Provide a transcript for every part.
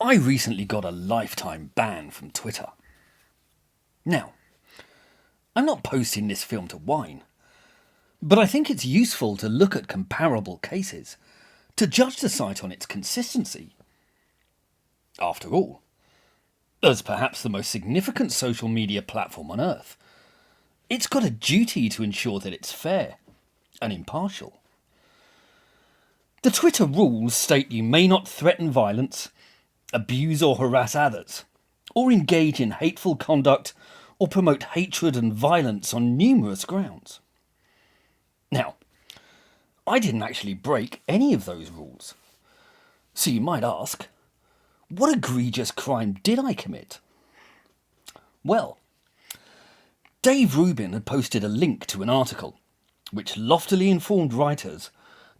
I recently got a lifetime ban from Twitter. Now, I'm not posting this film to whine, but I think it's useful to look at comparable cases to judge the site on its consistency. After all, as perhaps the most significant social media platform on earth, it's got a duty to ensure that it's fair and impartial. The Twitter rules state you may not threaten violence, abuse or harass others, or engage in hateful conduct or promote hatred and violence on numerous grounds. Now, I didn't actually break any of those rules. So you might ask, what egregious crime did I commit? Well, Dave Rubin had posted a link to an article which loftily informed writers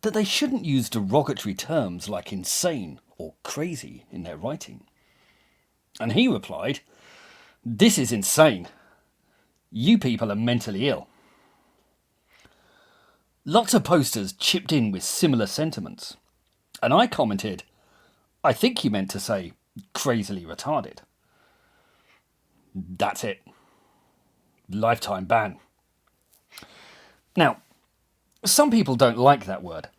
that they shouldn't use derogatory terms like insane or crazy in their writing. And he replied, "This is insane. You people are mentally ill." Lots of posters chipped in with similar sentiments, and I commented, "I think he meant to say crazily retarded." That's it. Lifetime ban. Now, some people don't like that word,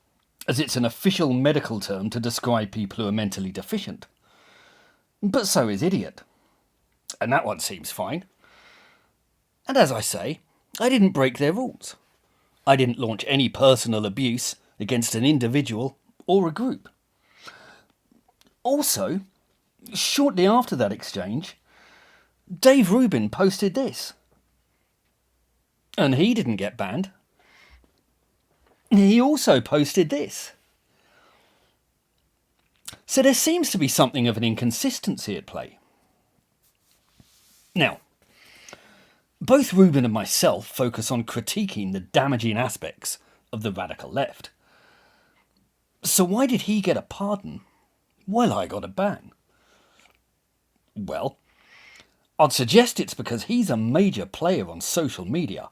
as it's an official medical term to describe people who are mentally deficient. But so is idiot. And that one seems fine. And as I say, I didn't break their rules. I didn't launch any personal abuse against an individual or a group. Also, shortly after that exchange, Dave Rubin posted this. And he didn't get banned. He also posted this. So there seems to be something of an inconsistency at play. Now, both Rubin and myself focus on critiquing the damaging aspects of the radical left. So why did he get a pardon while I got a ban? Well, I'd suggest it's because he's a major player on social media,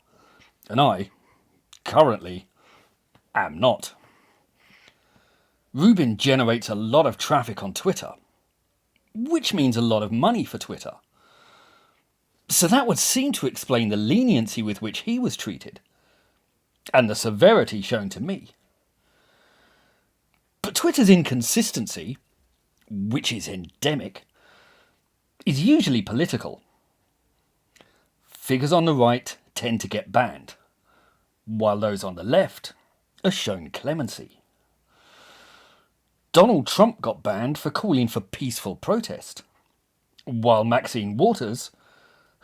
and I, currently, am not. Rubin generates a lot of traffic on Twitter, which means a lot of money for Twitter. So that would seem to explain the leniency with which he was treated, and the severity shown to me. But Twitter's inconsistency, which is endemic, is usually political. Figures on the right tend to get banned, while those on the left are shown clemency. Donald Trump got banned for calling for peaceful protest, while Maxine Waters,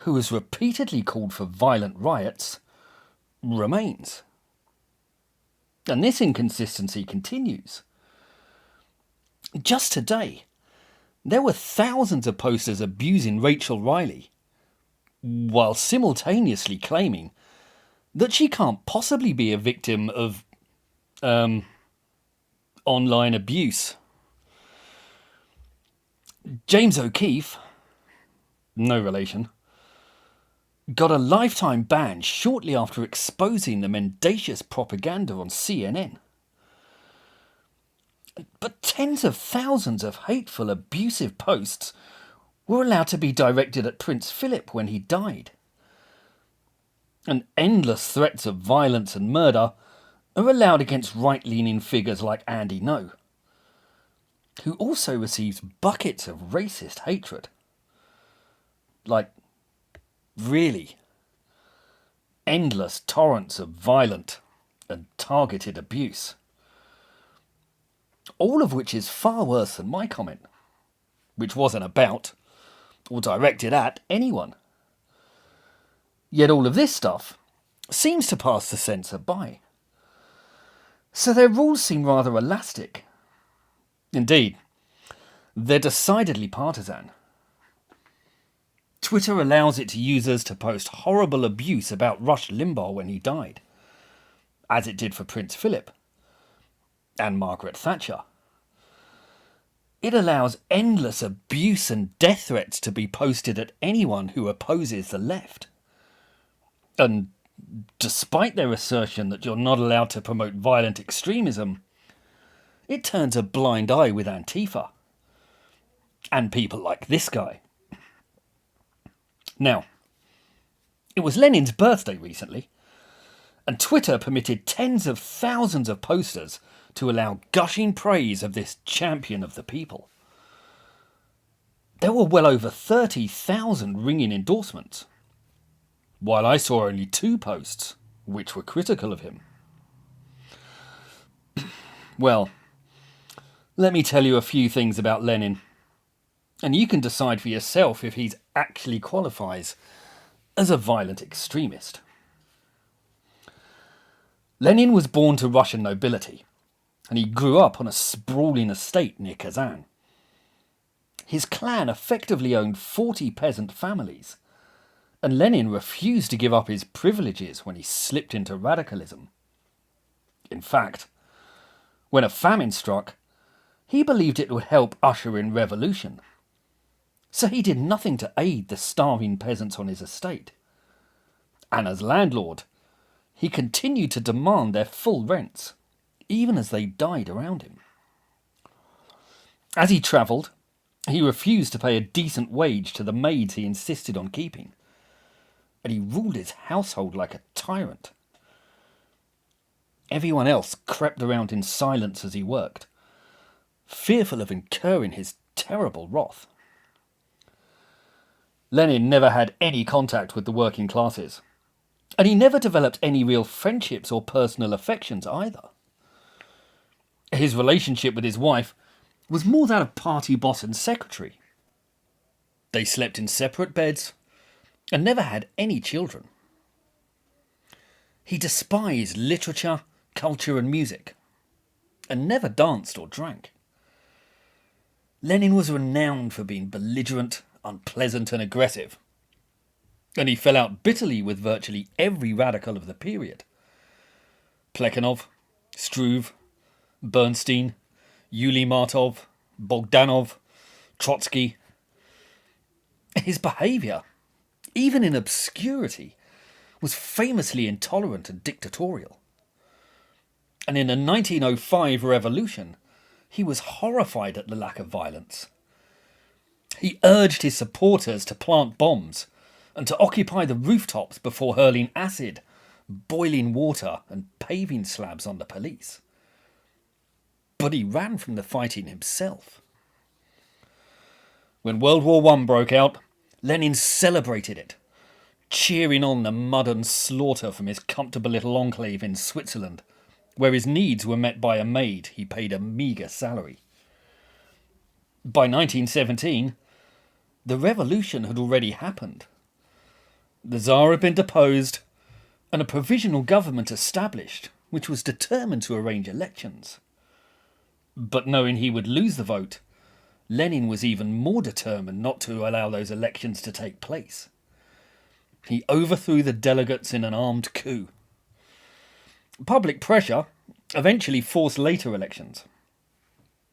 who has repeatedly called for violent riots, remains. And this inconsistency continues. Just today, there were thousands of posters abusing Rachel Riley, while simultaneously claiming that she can't possibly be a victim of online abuse. James O'Keefe, no relation, got a lifetime ban shortly after exposing the mendacious propaganda on CNN. But tens of thousands of hateful, abusive posts were allowed to be directed at Prince Philip when he died. And endless threats of violence and murder are allowed against right-leaning figures like Andy Ngo, who also receives buckets of racist hatred. Like, really, endless torrents of violent and targeted abuse. All of which is far worse than my comment, which wasn't about or directed at anyone. Yet all of this stuff seems to pass the censor by. So their rules seem rather elastic. Indeed, they're decidedly partisan. Twitter allows its users to post horrible abuse about Rush Limbaugh when he died, as it did for Prince Philip and Margaret Thatcher. It allows endless abuse and death threats to be posted at anyone who opposes the left. And despite their assertion that you're not allowed to promote violent extremism, it turns a blind eye with Antifa. And people like this guy. Now, it was Lenin's birthday recently, and Twitter permitted tens of thousands of posters to allow gushing praise of this champion of the people. There were well over 30,000 ringing endorsements, while I saw only 2 posts which were critical of him. Well, let me tell you a few things about Lenin, and you can decide for yourself if he actually qualifies as a violent extremist. Lenin was born to Russian nobility, and he grew up on a sprawling estate near Kazan. His clan effectively owned 40 peasant families, and Lenin refused to give up his privileges when he slipped into radicalism. In fact, when a famine struck, he believed it would help usher in revolution. So he did nothing to aid the starving peasants on his estate. And as landlord, he continued to demand their full rents, even as they died around him. As he travelled, he refused to pay a decent wage to the maids he insisted on keeping, and he ruled his household like a tyrant. Everyone else crept around in silence as he worked, fearful of incurring his terrible wrath. Lenin never had any contact with the working classes, and he never developed any real friendships or personal affections either. His relationship with his wife was more that of party boss and secretary. They slept in separate beds and never had any children. He despised literature, culture and music, and never danced or drank. Lenin was renowned for being belligerent, unpleasant and aggressive, and he fell out bitterly with virtually every radical of the period. Plekhanov, Struve, Bernstein, Yuliy Martov, Bogdanov, Trotsky. His behaviour, even in obscurity, was famously intolerant and dictatorial. And in the 1905 revolution, he was horrified at the lack of violence. He urged his supporters to plant bombs and to occupy the rooftops before hurling acid, boiling water and paving slabs on the police. But he ran from the fighting himself. When World War I broke out, Lenin celebrated it, cheering on the mud and slaughter from his comfortable little enclave in Switzerland, where his needs were met by a maid he paid a meagre salary. By 1917, the revolution had already happened. The Tsar had been deposed and a provisional government established, which was determined to arrange elections. But knowing he would lose the vote, Lenin was even more determined not to allow those elections to take place. He overthrew the delegates in an armed coup. Public pressure eventually forced later elections,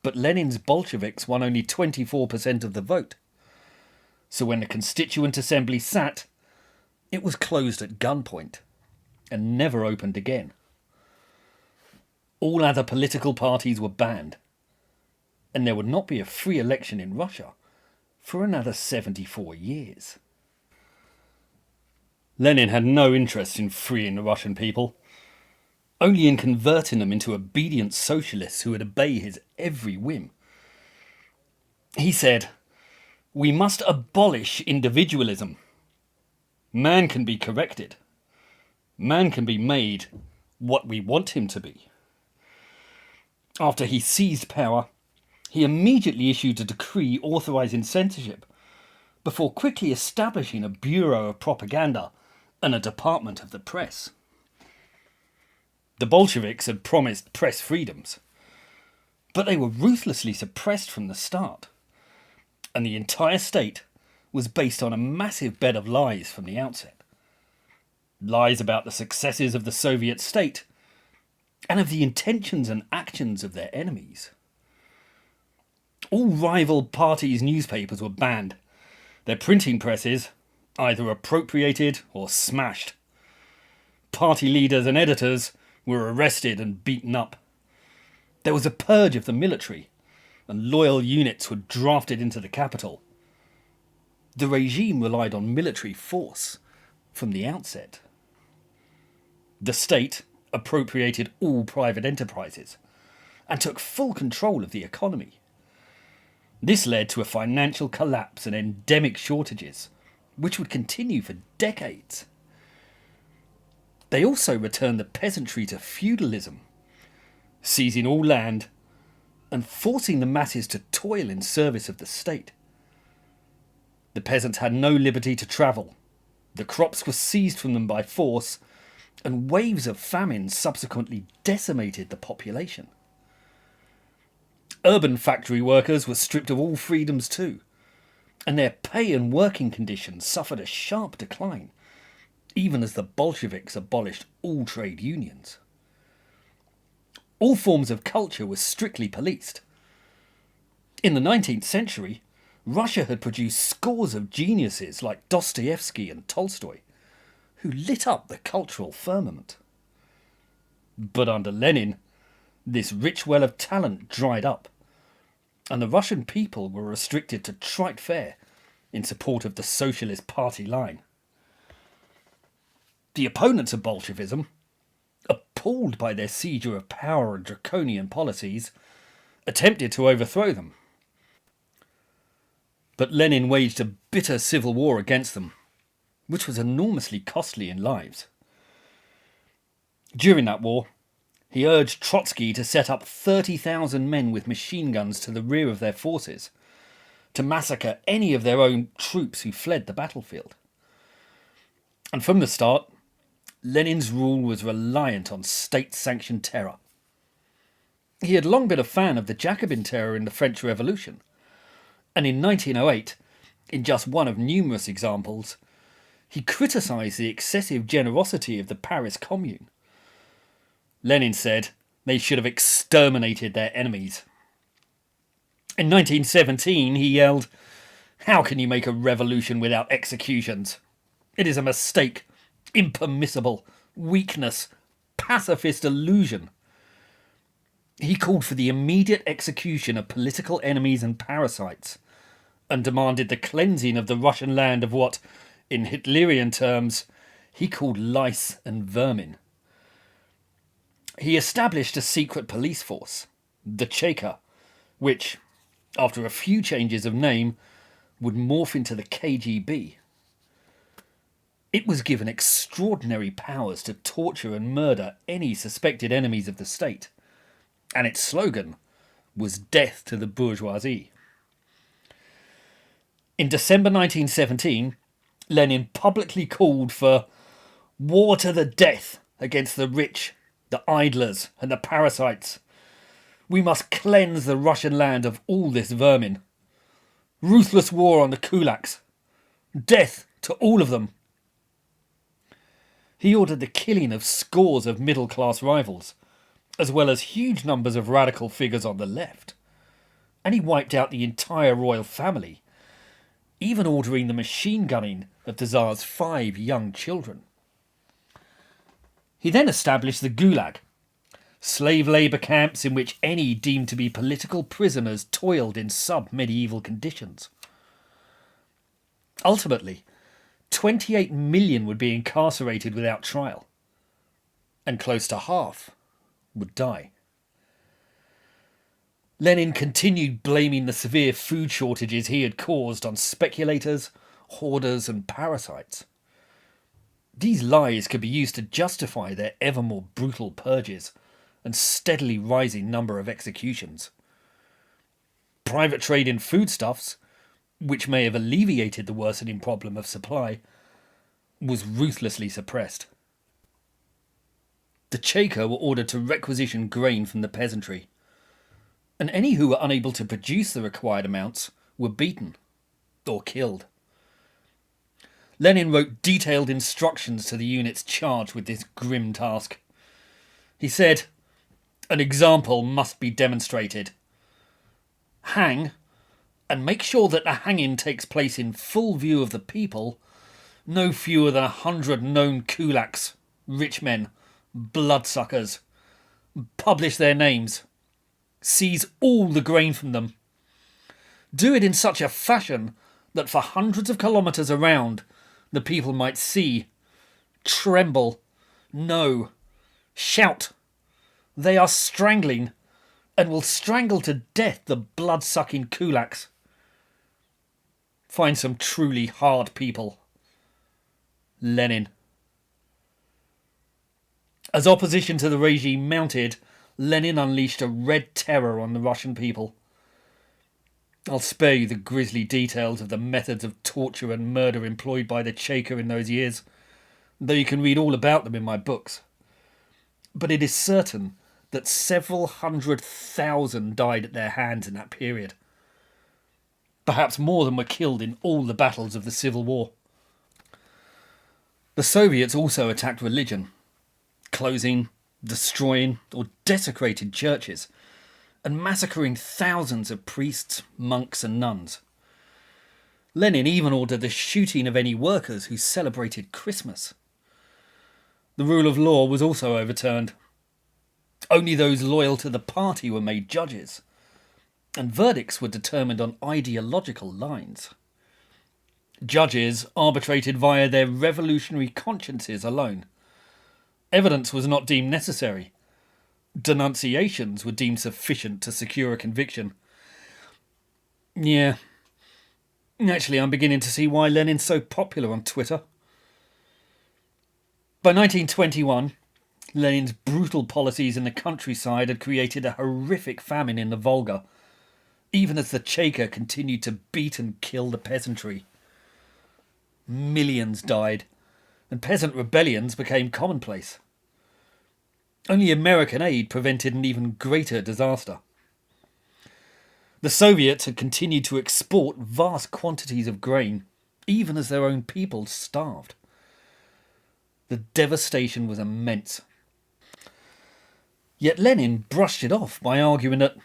but Lenin's Bolsheviks won only 24% of the vote. So when the Constituent Assembly sat, it was closed at gunpoint and never opened again. All other political parties were banned, and there would not be a free election in Russia for another 74 years. Lenin had no interest in freeing the Russian people, only in converting them into obedient socialists who would obey his every whim. He said, "We must abolish individualism. Man can be corrected. Man can be made what we want him to be." After he seized power, he immediately issued a decree authorising censorship, before quickly establishing a bureau of propaganda and a department of the press. The Bolsheviks had promised press freedoms, but they were ruthlessly suppressed from the start, and the entire state was based on a massive bed of lies from the outset. Lies about the successes of the Soviet state and of the intentions and actions of their enemies. All rival parties' newspapers were banned, their printing presses either appropriated or smashed. Party leaders and editors were arrested and beaten up. There was a purge of the military, and loyal units were drafted into the capital. The regime relied on military force from the outset. The state appropriated all private enterprises and took full control of the economy. This led to a financial collapse and endemic shortages, which would continue for decades. They also returned the peasantry to feudalism, seizing all land and forcing the masses to toil in service of the state. The peasants had no liberty to travel. The crops were seized from them by force, and waves of famine subsequently decimated the population. Urban factory workers were stripped of all freedoms too, and their pay and working conditions suffered a sharp decline, even as the Bolsheviks abolished all trade unions. All forms of culture were strictly policed. In the 19th century, Russia had produced scores of geniuses like Dostoevsky and Tolstoy, who lit up the cultural firmament. But under Lenin, this rich well of talent dried up, and the Russian people were restricted to trite fare in support of the Socialist Party line. The opponents of Bolshevism, appalled by their seizure of power and draconian policies, attempted to overthrow them. But Lenin waged a bitter civil war against them, which was enormously costly in lives. During that war, he urged Trotsky to set up 30,000 men with machine guns to the rear of their forces, to massacre any of their own troops who fled the battlefield. And from the start, Lenin's rule was reliant on state-sanctioned terror. He had long been a fan of the Jacobin terror in the French Revolution, and in 1908, in just one of numerous examples, he criticised the excessive generosity of the Paris Commune. Lenin said they should have exterminated their enemies. In 1917, he yelled, "How can you make a revolution without executions? It is a mistake, impermissible, weakness, pacifist illusion." He called for the immediate execution of political enemies and parasites, and demanded the cleansing of the Russian land of what, in Hitlerian terms, he called lice and vermin. He established a secret police force, the Cheka, which, after a few changes of name, would morph into the KGB. It was given extraordinary powers to torture and murder any suspected enemies of the state, and its slogan was "Death to the bourgeoisie." In December 1917, Lenin publicly called for war to the death against the rich, the idlers and the parasites. We must cleanse the Russian land of all this vermin. Ruthless war on the kulaks. Death to all of them. He ordered the killing of scores of middle-class rivals, as well as huge numbers of radical figures on the left. And he wiped out the entire royal family, even ordering the machine gunning of the Tsar's 5 young children. He then established the Gulag, slave labour camps in which any deemed to be political prisoners toiled in sub-medieval conditions. Ultimately, 28 million would be incarcerated without trial, and close to half would die. Lenin continued blaming the severe food shortages he had caused on speculators, hoarders and parasites. These lies could be used to justify their ever more brutal purges and steadily rising number of executions. Private trade in foodstuffs, which may have alleviated the worsening problem of supply, was ruthlessly suppressed. The Cheka were ordered to requisition grain from the peasantry, and any who were unable to produce the required amounts were beaten or killed. Lenin wrote detailed instructions to the units charged with this grim task. He said, "An example must be demonstrated. Hang, and make sure that the hanging takes place in full view of the people, no fewer than 100 known kulaks, rich men, bloodsuckers. Publish their names. Seize all the grain from them. Do it in such a fashion that for hundreds of kilometres around, the people might see, tremble, know, shout. They are strangling, and will strangle to death the blood-sucking kulaks. Find some truly hard people. Lenin. As opposition to the regime mounted, Lenin unleashed a red terror on the Russian people. I'll spare you the grisly details of the methods of torture and murder employed by the Cheka in those years, though you can read all about them in my books. But it is certain that several 100,000 died at their hands in that period. Perhaps more than were killed in all the battles of the Civil War. The Soviets also attacked religion, closing, destroying or desecrating churches, and massacring thousands of priests, monks and nuns. Lenin even ordered the shooting of any workers who celebrated Christmas. The rule of law was also overturned. Only those loyal to the party were made judges, and verdicts were determined on ideological lines. Judges arbitrated via their revolutionary consciences alone. Evidence was not deemed necessary. Denunciations were deemed sufficient to secure a conviction. Yeah, actually I'm beginning to see why Lenin's so popular on Twitter. By 1921, Lenin's brutal policies in the countryside had created a horrific famine in the Volga, even as the Cheka continued to beat and kill the peasantry. Millions died, and peasant rebellions became commonplace. Only American aid prevented an even greater disaster. The Soviets had continued to export vast quantities of grain, even as their own people starved. The devastation was immense. Yet Lenin brushed it off by arguing that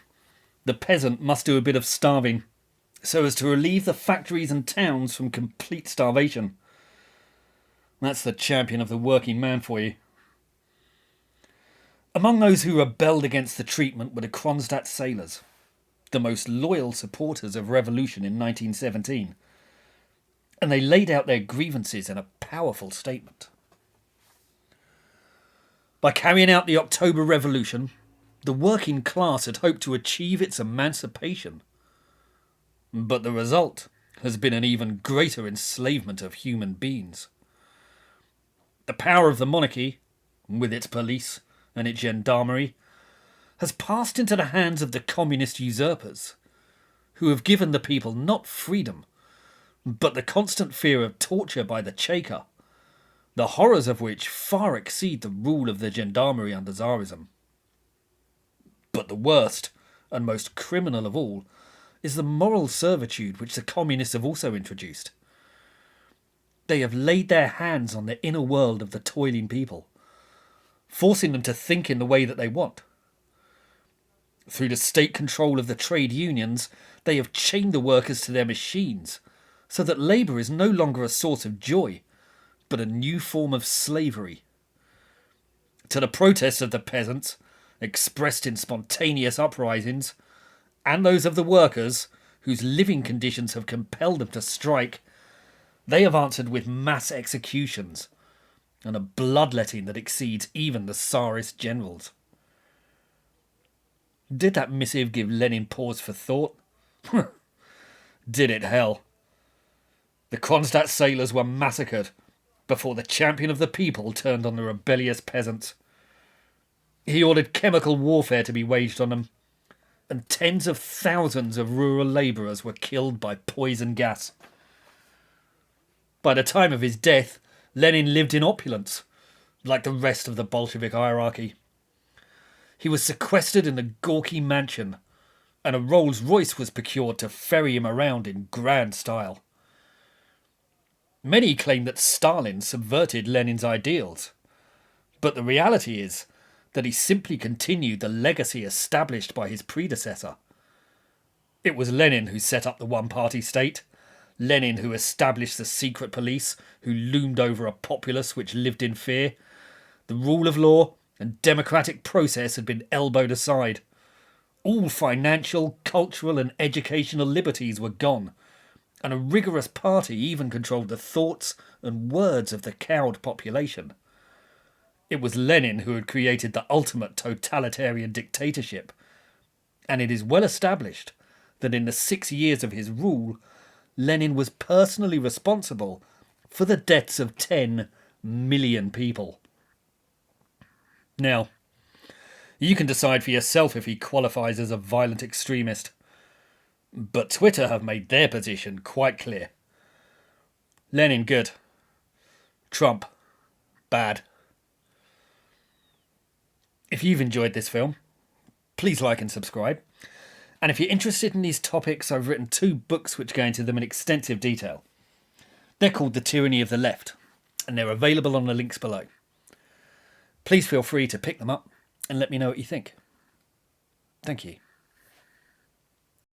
the peasant must do a bit of starving so as to relieve the factories and towns from complete starvation. That's the champion of the working man for you. Among those who rebelled against the treatment were the Kronstadt sailors, the most loyal supporters of revolution in 1917, and they laid out their grievances in a powerful statement. By carrying out the October Revolution, the working class had hoped to achieve its emancipation. But the result has been an even greater enslavement of human beings. The power of the monarchy, with its police and its gendarmerie, has passed into the hands of the communist usurpers, who have given the people not freedom, but the constant fear of torture by the Cheka, the horrors of which far exceed the rule of the gendarmerie under Tsarism. But the worst and most criminal of all is the moral servitude which the communists have also introduced. They have laid their hands on the inner world of the toiling people, forcing them to think in the way that they want. Through the state control of the trade unions, they have chained the workers to their machines, so that labour is no longer a source of joy, but a new form of slavery. To the protests of the peasants, expressed in spontaneous uprisings, and those of the workers, whose living conditions have compelled them to strike, they have answered with mass executions and a bloodletting that exceeds even the Tsarist generals. Did that missive give Lenin pause for thought? Did it, hell. The Kronstadt sailors were massacred before the champion of the people turned on the rebellious peasants. He ordered chemical warfare to be waged on them, and tens of thousands of rural labourers were killed by poison gas. By the time of his death, Lenin lived in opulence, like the rest of the Bolshevik hierarchy. He was sequestered in a gawky mansion, and a Rolls-Royce was procured to ferry him around in grand style. Many claim that Stalin subverted Lenin's ideals, but the reality is that he simply continued the legacy established by his predecessor. It was Lenin who set up the one-party state, Lenin who established the secret police, who loomed over a populace which lived in fear. The rule of law and democratic process had been elbowed aside. All financial, cultural, and educational liberties were gone, and a rigorous party even controlled the thoughts and words of the cowed population. It was Lenin who had created the ultimate totalitarian dictatorship, and it is well established that in the 6 years of his rule, Lenin was personally responsible for the deaths of 10 million people. Now, you can decide for yourself if he qualifies as a violent extremist, but Twitter have made their position quite clear. Lenin, good. Trump, bad. If you've enjoyed this film, please like and subscribe. And if you're interested in these topics, I've written 2 books which go into them in extensive detail. They're called The Tyranny of the Left, and they're available on the links below. Please feel free to pick them up and let me know what you think. Thank you.